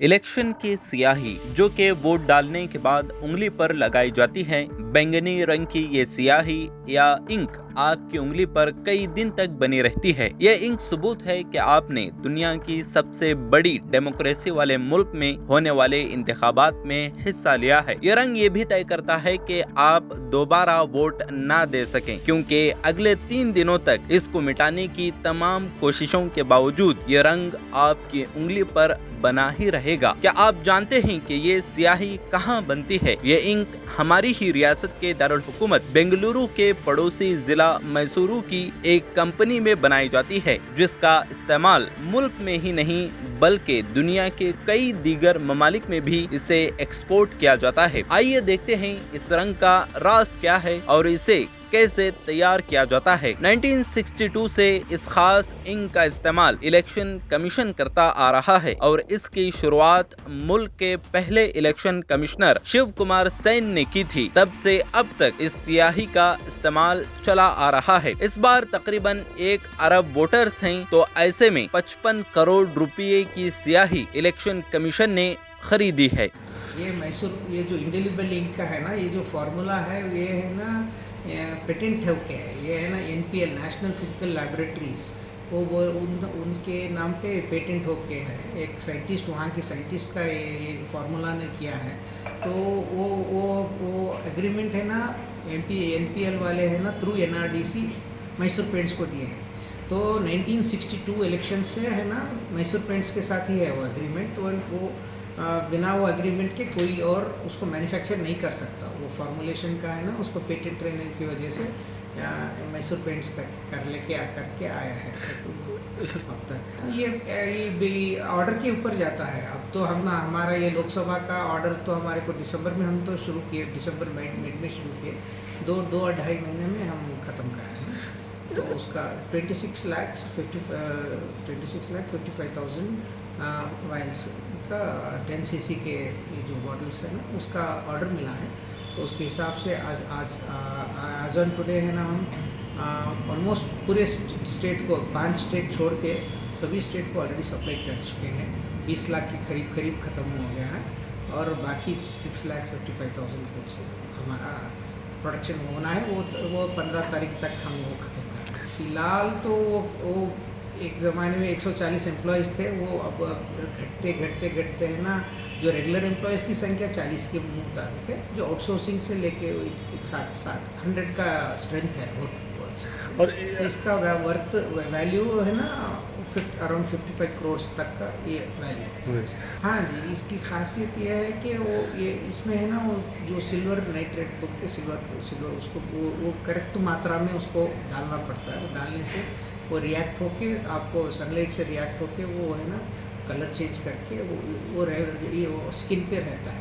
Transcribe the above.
Election की स्याही जो कि वोट डालने के बाद उंगली पर लगाई जाती है। बैंगनी रंग की ये स्याही या इंक आपकी उंगली पर कई दिन तक बनी रहती है। यह इंक सबूत है कि आपने दुनिया की सबसे बड़ी डेमोक्रेसी वाले मुल्क में होने वाले इंतखाबात में हिस्सा लिया है। यह रंग ये भी तय करता है कि आप दोबारा वोट ना दे सकें, क्योंकि अगले 3 दिनों तक इसको मिटाने की तमाम कोशिशों के बावजूद ये रंग आपकी उंगली पर बना ही रहेगा। क्या आप जानते हैं कि ये स्याही कहाँ बनती है? ये इंक हमारी ही रियासत के दारुल हुकूमत बेंगलुरु के पड़ोसी जिला मैसूरू की एक कंपनी में बनाई जाती है, जिसका इस्तेमाल मुल्क में ही नहीं बल्कि दुनिया के कई दीगर ममालिक में भी इसे एक्सपोर्ट किया जाता है। आइए देखते हैं इस रंग का राज क्या है और इसे कैसे तैयार किया जाता है। 1962 से इस खास इंक का इस्तेमाल इलेक्शन कमीशन करता आ रहा है और इसकी शुरुआत मुल्क के पहले इलेक्शन कमिश्नर शिव कुमार सेन ने की थी। तब से अब तक इस स्याही का इस्तेमाल चला आ रहा है। इस बार तकरीबन 1 अरब वोटर्स हैं, तो ऐसे में 55 करोड़ रुपये की स्याही इलेक्शन कमीशन ने खरीदी है। ये मैसूर, ये जो इंडेलिबल इंक का है ना, ये जो फार्मूला है, ये है ना पेटेंट है ओके है। ये है ना NPL, नेशनल फिजिकल लैबोरेटरीज, वो उनके नाम पे पेटेंट होके है। एक साइंटिस्ट, वहाँ के साइंटिस्ट का ये फार्मूला ने किया है। तो वो एग्रीमेंट है ना NPL वाले है ना थ्रू NRDC मैसूर पेंट्स को दिए हैं। तो 1962 इलेक्शन से है ना मैसूर पेंट्स के साथ ही है वो एग्रीमेंट। तो वो बिना वो एग्रीमेंट के कोई और उसको मैन्युफैक्चर नहीं कर सकता। वो फॉर्मुलेशन का है ना, उसको पेटेंट रहने की वजह से मैसूर पेंट्स करके आया है अब तक। ये ऑर्डर के ऊपर जाता है। अब तो हमारा ये लोकसभा का ऑर्डर तो हमारे को दिसंबर में हम तो शुरू किए, दिसंबर मिड में शुरू किए, 2-2.5 महीने में हम ख़त्म कराए हैं। तो उसका 26,55,000 वाइल्स का 10 cc के ये जो बॉटल्स है ना, उसका ऑर्डर मिला है। तो उसके हिसाब से आज ऑन टुडे है ना, हम ऑलमोस्ट पूरे स्टेट को, 5 स्टेट छोड़ के सभी स्टेट को ऑलरेडी सप्लाई कर चुके हैं। 20 लाख के करीब ख़त्म हो गया है और बाकी 6,55,000 कुछ हमारा प्रोडक्शन होना है। वो 15 तारीख तक हम वो ख़त्म कर रहे हैं। फ़िलहाल तो वो एक ज़माने में 140 एम्प्लॉयज़ थे, वो अब घटते है ना, जो रेगुलर एम्प्लॉयज़ की संख्या 40 के मुताबिक है। जो आउटसोर्सिंग से लेके एक 100 का स्ट्रेंथ है वर्क। और इसका वर्थ वैल्यू है ना अराउंड 55 करोड़ तक का ये वैल्यू। हाँ जी, इसकी खासियत यह है कि ये इसमें है ना, वो जो सिल्वर नाइट्रेट बोलते सिल्वर उसको वो करेक्ट मात्रा में उसको डालना पड़ता है। वो डालने से वो रिएक्ट होके आपको सनलाइट से रिएक्ट होके वो है ना कलर चेंज करके वो स्किन पे रहता है।